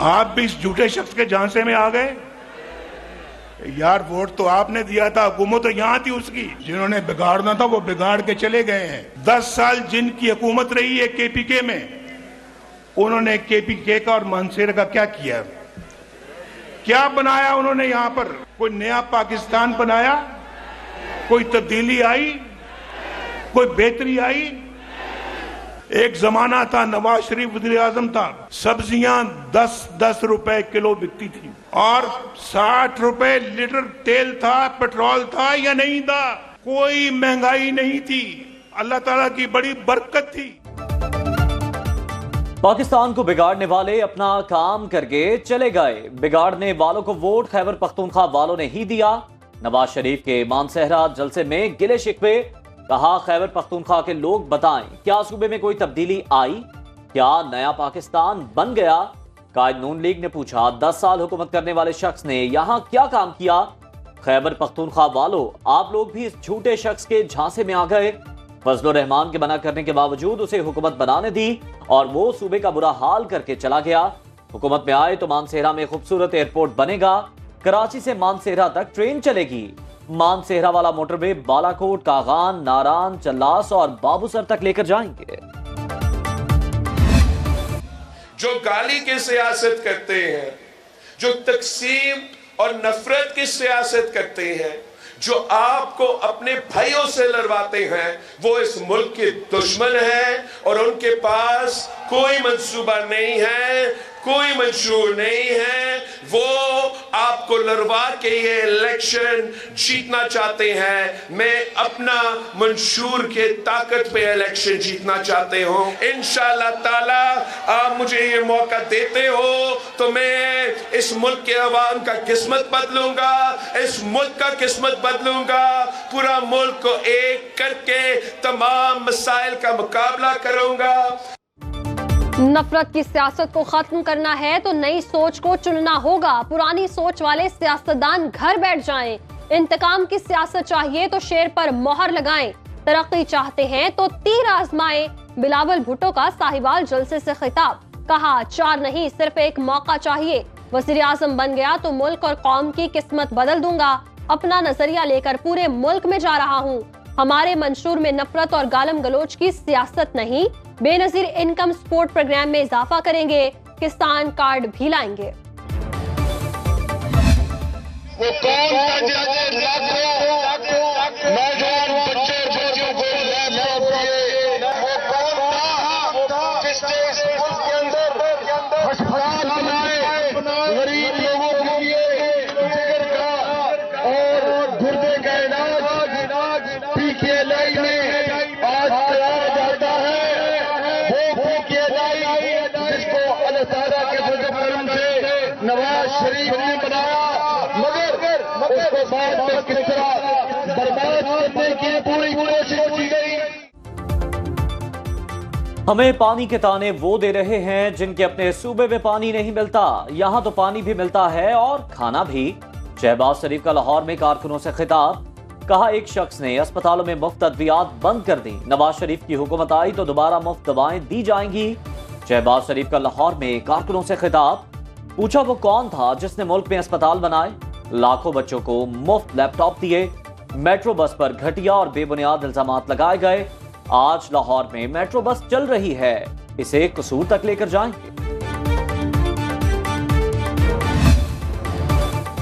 आप भी इस झूठे शख्स के झांसे में आ गए यार। वोट तो आपने दिया था, हुकूमत तो यहाँ थी उसकी। जिन्होंने बिगाड़ना था वो बिगाड़ के चले गए हैं। 10 साल जिनकी हुकूमत रही है केपीके में, उन्होंने केपीके का और मानसेरा का क्या किया, क्या बनाया उन्होंने यहाँ पर? कोई नया पाकिस्तान बनाया? कोई तब्दीली आई? कोई बेहतरी आई? एक जमाना था, नवाज शरीफ वज़ीर आज़म था, सब्जियां 10-10 रुपए किलो बिकती थी और 60 रुपए लीटर तेल था, पेट्रोल था या नहीं था। कोई महंगाई नहीं थी। अल्लाह ताला की बड़ी बरकत थी। पाकिस्तान को बिगाड़ने वाले अपना काम करके चले गए। बिगाड़ने वालों को वोट खैबर पख्तूनख्वा वालों ने ही दिया। नवाज शरीफ के मानसेहरा जलसे में गिले शिकवे। कहा खैबर पख्तूनख्वा के लोग बताएं, क्या सूबे में कोई तब्दीली आई? क्या नया पाकिस्तान बन गया? कायद नून लीग ने पूछा, 10 साल हुकूमत करने वाले शख्स ने यहां क्या काम किया? खैबर पख्तूनख्वा वालों, आप लोग भी इस झूठे शख्स के झांसे में आ गए। फजलुर रहमान के मना करने के बावजूद उसे हुकूमत बनाने दी और वो सूबे का बुरा हाल करके चला गया। हुकूमत में आए तो मानसेहरा में खूबसूरत एयरपोर्ट बनेगा। कराची से मानसेहरा तक ट्रेन चलेगी। मानसेहरा वाला मोटरवे बालाकोट, कागान, नारान, चल्लास और बाबूसर तक लेकर जाएंगे। जो गाली की सियासत करते हैं, जो तकसीम और नफरत की सियासत करते हैं, जो आपको अपने भाइयों से लड़वाते हैं, वो इस मुल्क के दुश्मन हैं और उनके पास कोई मंसूबा नहीं है, कोई मंशूर नहीं है। वो आपको लड़वा के ये इलेक्शन जीतना चाहते हैं। मैं अपना मंशूर के ताकत पे इलेक्शन जीतना चाहते हूँ। इंशाअल्लाह ताला आप मुझे ये मौका देते हो तो मैं इस मुल्क के अवाम का किस्मत बदलूंगा, इस मुल्क का किस्मत बदलूंगा। पूरा मुल्क को एक करके तमाम मसाइल का मुकाबला करूंगा। नफरत की सियासत को खत्म करना है तो नई सोच को चुनना होगा। पुरानी सोच वाले सियासतदान घर बैठ जाएं। इंतकाम की सियासत चाहिए तो शेर पर मोहर लगाएं। तरक्की चाहते हैं तो तीर आजमाएं। बिलावल भुट्टो का साहिवाल जलसे से खिताब। कहा, 4 नहीं सिर्फ एक मौका चाहिए। वज़ीर आज़म बन गया तो मुल्क और कौम की किस्मत बदल दूंगा। अपना नजरिया लेकर पूरे मुल्क में जा रहा हूँ। हमारे मंशूर में नफरत और गालम गलोच की सियासत नहीं, बेनजीर इनकम सपोर्ट प्रोग्राम में इजाफा करेंगे। किसान कार्ड भी लाएंगे। वो कौन सा जज लाखों नौजवान बच्चे बच्चियों को लैपटॉप दिए? वो कौन था जिसने इस मुल्क के अंदर अस्पताल बनाए, गरीब लोगों के लिए जिगर का और गुर्दे का इलाज पीकेएलआई में आज कराया जाता है। नवाज शरीफ ने बनाया, मगर उसको बाद में किस तरह बर्बाद करने की पूरी कोशिश की गई। हमें पानी के ताने वो दे रहे हैं जिनके अपने सूबे में पानी नहीं मिलता। यहाँ तो पानी भी मिलता है और खाना भी। शहबाज शरीफ का लाहौर में कारकुनों से खिताब। कहा, एक शख्स ने अस्पतालों में मुफ्त अद्वियात बंद कर दी। नवाज शरीफ की हुकूमत आई तो दोबारा मुफ्त दवाएं दी जाएंगी। शहबाज शरीफ का लाहौर में कारकुनों से खिताब। पूछा, वो कौन था जिसने मुल्क में अस्पताल बनाए, लाखों बच्चों को मुफ्त लैपटॉप दिए, मेट्रो बस पर घटिया और बेबुनियाद इल्जामात लगाए गए। आज लाहौर में मेट्रो बस चल रही है, इसे कसूर तक लेकर जाएंगे।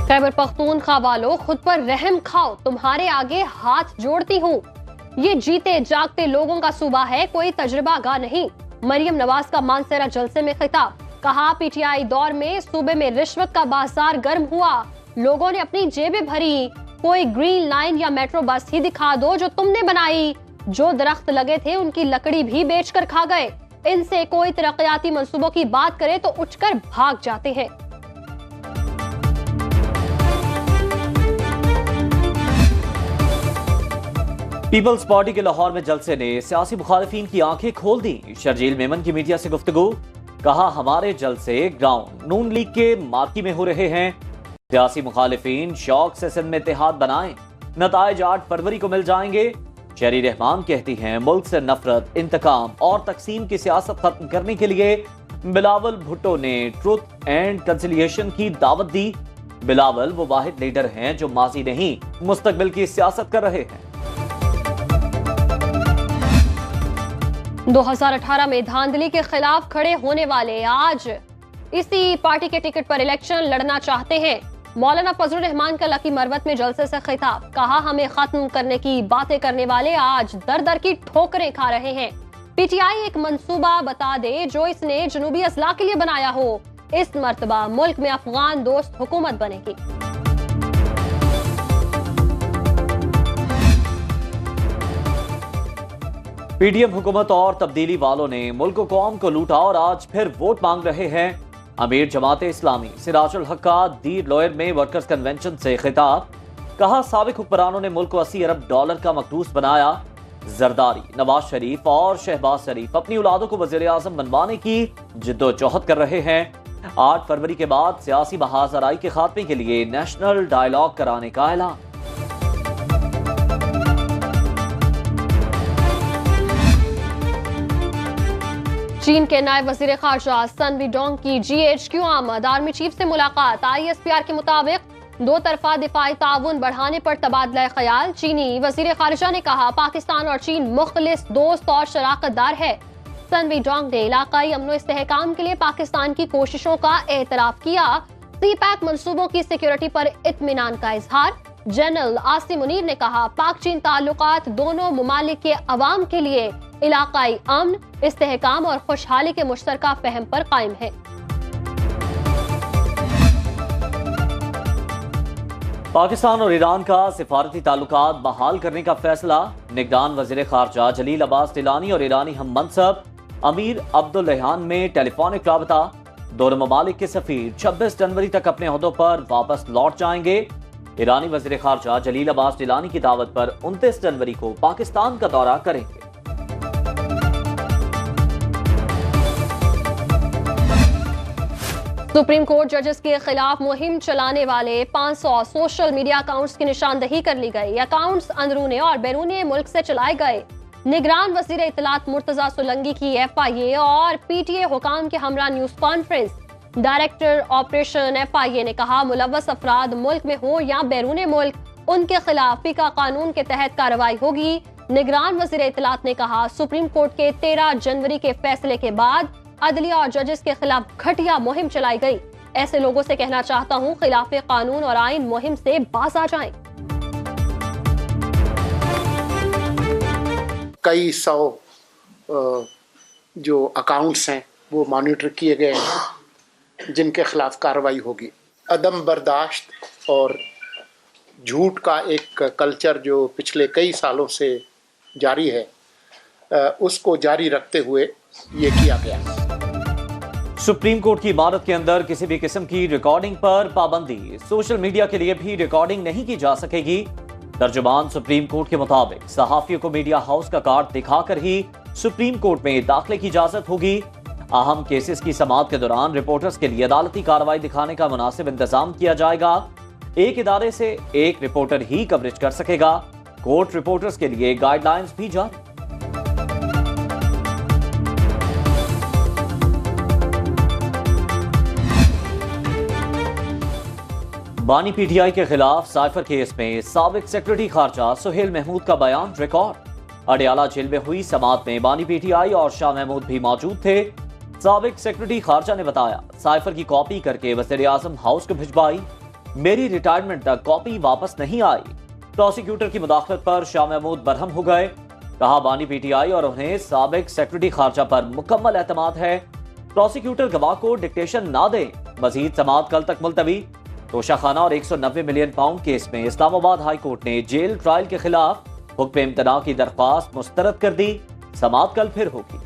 खैबर पख्तूनख्वा वालों, खुद पर रहम खाओ, तुम्हारे आगे हाथ जोड़ती हूँ। ये जीते जागते लोगों का सूबा है, कोई तजुर्बा गा नहीं। मरियम नवाज का मानसेरा जलसे में खिताब। कहा, पीटीआई दौर में सूबे में रिश्वत का बाजार गर्म हुआ। लोगों ने अपनी जेबें भरी। कोई ग्रीन लाइन या मेट्रो बस ही दिखा दो जो तुमने बनाई। जो दरख्त लगे थे उनकी लकड़ी भी बेचकर खा गए। इनसे कोई तरक्याती मंसूबों की बात करे तो उठकर भाग जाते हैं। पीपल्स पार्टी के लाहौर में जलसे ने सियासी मुखालिफिन की आंखें खोल दी। शर्जील मेमन की मीडिया से गुफ्तगू। कहा, हमारे जलसे ग्राउंड नून लीग के मार्की में हो रहे हैं। सियासी मुखालिफिन शौक से सिंध में इत्तेहाद बनाएं, नताइज 8 फरवरी को मिल जाएंगे। शहरी रहमान कहती हैं, मुल्क से नफरत, इंतकाम और तकसीम की सियासत खत्म करने के लिए बिलावल भुट्टो ने ट्रुथ एंड कंसिलिएशन की दावत दी। बिलावल वो वाहिद लीडर हैं जो माजी नहीं मुस्तकबिल की सियासत कर रहे हैं। 2018 में धांधली के खिलाफ खड़े होने वाले आज इसी पार्टी के टिकट पर इलेक्शन लड़ना चाहते हैं। मौलाना फजलुर रहमान का लकी मरवत में जलसे से खिताब, कहा हमें खत्म करने की बातें करने वाले आज दर दर की ठोकरें खा रहे हैं। पीटीआई एक मंसूबा बता दे जो इसने जनूबी अजला के लिए बनाया हो। इस मर्तबा मुल्क में अफगान दोस्त हुकूमत बनेगी। पीडीएम हुकूमत और तब्दीली वालों ने मुल्क कौम को लूटा और आज फिर वोट मांग रहे हैं। अमीर जमात इस्लामी सिराजुल हक का दीर लॉयर में वर्कर्स कन्वेंशन से खिताब, कहा साबिक हुक्मरानों ने मुल्क को 80 अरब डॉलर का मकदूस बनाया। जरदारी, नवाज शरीफ और शहबाज शरीफ अपनी औलादों को वजीर आजम बनवाने की जिद्दोजहद कर रहे हैं। 8 फरवरी के बाद सियासी बहाजराई के खात्मे के लिए नेशनल डायलॉग कराने का ऐलान। चीन के नायब वजीर खारजा सन वीडोंग की GHQ आमद, आर्मी चीफ से मुलाकात। ISPR के मुताबिक दो तरफा दिफाई ताउन बढ़ाने पर तबादला ख्याल। चीनी वजीर खारजा ने कहा पाकिस्तान और चीन मुख्तलिफ दोस्त और शराकतदार है। सन वीडोंग ने इलाकाई अमनो इस्तेहकाम के लिए पाकिस्तान की कोशिशों का एतराफ किया। CPEC मंसूबों की सिक्योरिटी पर इत्मीनान का इजहार। जनरल आसिम मुनीर ने कहा पाक चीन ताल्लुकात दोनों मुमालिक के अवाम के लिए इलाकाई अमन, इस्तेहकाम और खुशहाली के मुश्तरका फहम पर कायम है। पाकिस्तान और ईरान का सिफारती ताल्लुकात बहाल करने का फैसला। निगरान वजीर खारजा जलील अब्बास गिलानी और ईरानी हम मनसब अमीर अब्दुल्लाहियान में टेलीफोनिक राबता। दोनों ममालिक के सफीर 26 जनवरी तक अपने ओहदों पर वापस लौट जाएंगे। ईरानी वजीर खारजा जलील अब्बास गिलानी की दावत पर 29 जनवरी को पाकिस्तान का दौरा करेंगे। सुप्रीम कोर्ट जजेस के खिलाफ मुहिम चलाने वाले 500 सोशल मीडिया अकाउंट्स की निशानदही कर ली गई। अकाउंट्स अंदरूनी और बैरूनी मुल्क से चलाए गए। निगरान वजीर इत्तलात मुर्तजा सोलंकी की FIA और PTA हुकाम के हमरा news conference. Director operation FIA ने कहा मुलव्वस अफराद मुल्क में हो या बैरून मुल्क उनके खिलाफ फीका कानून के तहत कार्रवाई होगी। निगरान वजीर इत्तलात ने कहा सुप्रीम कोर्ट के 13 जनवरी के फैसले के बाद अदलिया और जजेस के खिलाफ घटिया मुहिम चलाई गई। ऐसे लोगों से कहना चाहता हूं खिलाफ कानून और आइन मुहिम से बाज आ जाएं। कई सौ जो अकाउंट्स हैं वो मॉनिटर किए गए हैं जिनके खिलाफ कार्रवाई होगी। अदम बर्दाश्त और झूठ का एक कल्चर जो पिछले कई सालों से जारी है उसको जारी रखते हुए ये किया गया। सुप्रीम कोर्ट की इमारत के अंदर किसी भी किस्म की रिकॉर्डिंग पर पाबंदी। सोशल मीडिया के लिए भी रिकॉर्डिंग नहीं की जा सकेगी। तर्जुमान सुप्रीम कोर्ट के मुताबिक सहाफियों को मीडिया हाउस का कार्ड दिखाकर ही सुप्रीम कोर्ट में दाखिले की इजाजत होगी। अहम केसेस की समाअत के दौरान रिपोर्टर्स के लिए अदालती कार्रवाई दिखाने का मुनासिब इंतजाम किया जाएगा। एक इदारे से एक रिपोर्टर ही कवरेज कर सकेगा। कोर्ट रिपोर्टर्स के लिए गाइडलाइंस भी जारी। बानी PTI के खिलाफ साइफर केस में साबिक सेक्रेटरी खारजा सुहेल महमूद का बयान रिकॉर्ड। अडियाला जेल में हुई समाअत में बानी PTI और शाह महमूद भी मौजूद थे। साबिक सेक्रेटरी खारजा ने बताया साइफर की कॉपी करके वज़ीर आज़म हाउस को भिजवाई, मेरी रिटायरमेंट तक कॉपी वापस नहीं आई। प्रोसिक्यूटर की मुदाखलत पर शाह महमूद बरहम हो गए। कहा बानी PTI और उन्हें साबिक सेक्रेटरी खारजा पर मुकम्मल एतमाद है। प्रोसिक्यूटर गवाह को डिक्टेशन ना दें। मजीद समाअत कल तक मुलतवी। तोशाखाना और 190 मिलियन पाउंड केस में इस्लामाबाद हाई कोर्ट ने जेल ट्रायल के खिलाफ हुक्म इम्तना की दरख्वास्त मुस्तरद कर दी। समाअत कल फिर होगी।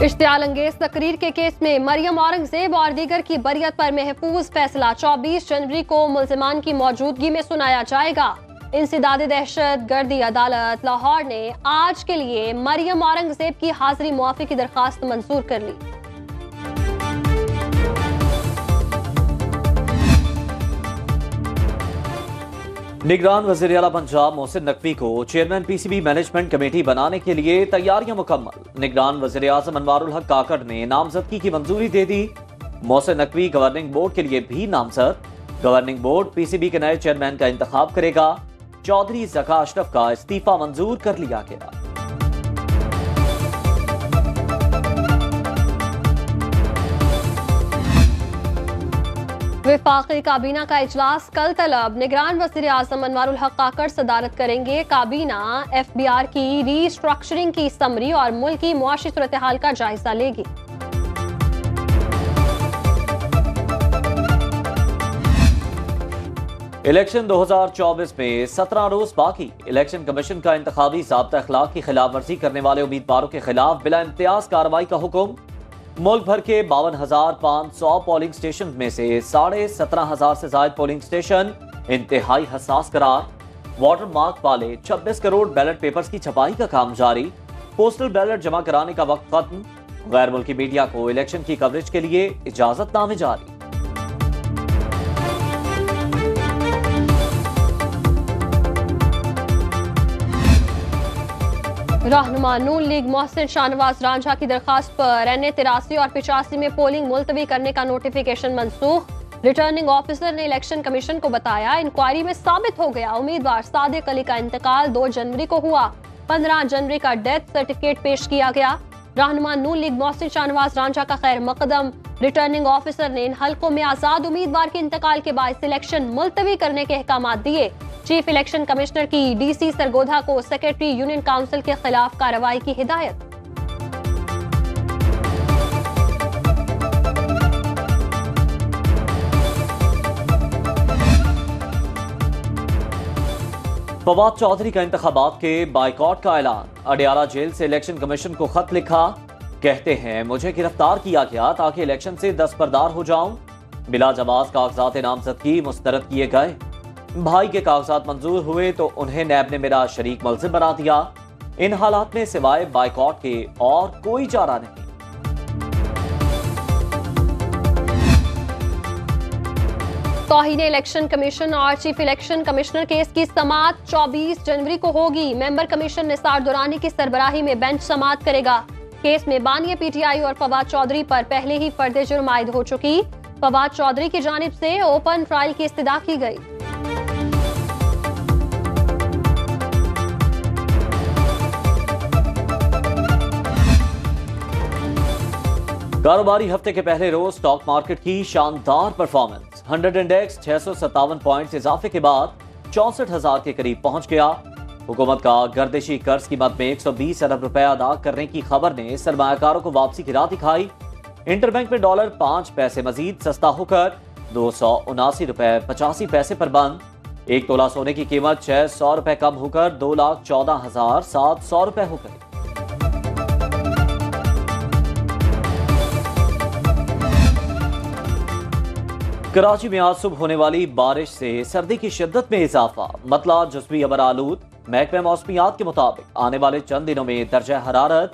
इश्तियाल अंगेज तकरीर के केस में मरियम औरंगजेब और दीगर की बरियत पर महफूज फैसला 24 जनवरी को मुल्जिमान की मौजूदगी में सुनाया जाएगा। इंसदाद दहशत गर्दी अदालत लाहौर ने आज के लिए मरियम औरंगजेब की हाजिरी मुआफी की दरख्वास्त मंजूर कर ली। निगरान वज़ीर आला पंजाब मोहसिन नकवी को चेयरमैन पीसीबी मैनेजमेंट कमेटी बनाने के लिए तैयारियां मुकम्मल। निगरान वज़ीर आज़म अनवारुल हक काकड़ ने नामजदगी की मंजूरी दे दी। मोहसिन नकवी गवर्निंग बोर्ड के लिए भी नामजद। गवर्निंग बोर्ड पीसीबी के नए चेयरमैन का इंतखाब करेगा। चौधरी ज़का अशरफ का इस्तीफा मंजूर कर लिया गया। विफाकी काबीना का इजलास कल तलब। निगरान वज़ीर आज़म अनवारुल हक काकड़ सदारत करेंगे। काबीना FBR की रीस्ट्रक्चरिंग की समरी और मुल्क की मुआशी सूरत हाल का जायजा लेगी। इलेक्शन 2024 में 17 रोज बाकी। इलेक्शन कमीशन का इंतखाबी ज़ाब्ता अखलाक की खिलाफ वर्जी करने वाले उम्मीदवारों के खिलाफ बिला इम्तियाज कार्रवाई का हुक्म। मुल्क भर के 52,500 पोलिंग स्टेशन में से 17,500 से ज्यादा पोलिंग स्टेशन इंतहाई हसास करार। वाटर मार्क वाले 26 करोड़ बैलेट पेपर्स की छपाई का काम जारी। पोस्टल बैलेट जमा कराने का वक्त खत्म। गैर मुल्की मीडिया को इलेक्शन की कवरेज के लिए इजाजतनामे जारी। रहनुमा नून लीग मोहसिन शाहनवाज रांझा की दरखास्त पर NA 83 और 85 में पोलिंग मुलतवी करने का नोटिफिकेशन मनसूख। रिटर्निंग ऑफिसर ने इलेक्शन कमीशन को बताया, इंक्वायरी में साबित हो गया उम्मीदवार सादिक अली का इंतकाल 2 जनवरी को हुआ। 15 जनवरी का डेथ सर्टिफिकेट पेश किया गया। रहनुमा नून लीग मोहसिन शाहनवाज रांझा का खैर मकदम। रिटर्निंग ऑफिसर ने इन हलकों में आजाद उम्मीदवार के इंतकाल के बाद इलेक्शन मुलतवी करने के अहकाम दिए। चीफ इलेक्शन कमिश्नर की DC सरगोधा को सेक्रेटरी यूनियन काउंसिल के खिलाफ कार्रवाई की हिदायत। फवाद चौधरी का इंतखाबात के बाइकॉट का ऐलान। अडियाला जेल से इलेक्शन कमीशन को खत लिखा। कहते हैं, मुझे गिरफ्तार किया गया ताकि इलेक्शन से दस्तबरदार हो जाऊं। बिला जवाज कागजात नामजदगी मुस्तरद किए गए। भाई के कागजात मंजूर हुए तो उन्हें नैब ने मेरा शरीक मुलजिम बना दिया। इन हालात में सिवाय बाइकॉट के और कोई चारा नहीं। तौहीन इलेक्शन कमीशन और चीफ इलेक्शन कमिश्नर केस की समाअत 24 जनवरी को होगी। मेंबर कमीशन निसार दुरानी की सरबराही में बेंच समाअत करेगा। केस में बानिया PTI और फवाद चौधरी पर पहले ही फर्द जुर्म आयद हो चुकी। फवाद चौधरी की जानिब से ओपन ट्रायल की इस्तदा की गई। कारोबारी हफ्ते के पहले रोज स्टॉक मार्केट की शानदार परफॉर्मेंस। 100 इंडेक्स 657 पॉइंट्स इजाफे के बाद 64,000 के करीब पहुंच गया। हुकूमत का गर्दिशी कर्ज की मद में 120 अरब रुपए अदा करने की खबर ने सरमायाकारों को वापसी की राह दिखाई। इंटरबैंक में डॉलर 5 पैसे मजीद सस्ता होकर 279 रुपए 85 पैसे पर बंद। 1 तोला सोने की कीमत 600 रुपए कम होकर 2,14,700 रुपए हो गई। कराची में आज सुबह होने वाली बारिश से सर्दी की शिद्दत में इजाफा। मतला जुज़वी अबर आलूद। महकमे मौसमियात के मुताबिक आने वाले चंद दिनों में दर्जा हरारत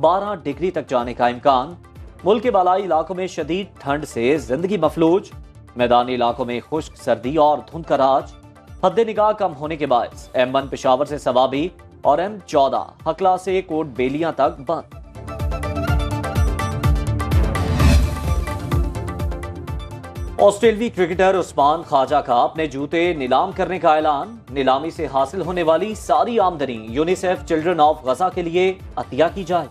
12 डिग्री तक जाने का इम्कान। मुल्क के बालाई इलाकों में शदीद ठंड से जिंदगी मफलूज। मैदानी इलाकों में खुश्क सर्दी और धुंध का राज। हद निगाह कम होने के बायस M1 पेशावर से सवाबी और M14 हकला से कोट बेलियां तक बंद। ऑस्ट्रेलवी क्रिकेटर उस्मान ख्वाजा का अपने जूते नीलाम करने का ऐलान। नीलामी से हासिल होने वाली सारी आमदनी यूनिसेफ चिल्ड्रन ऑफ गजा के लिए अतिया की जाए।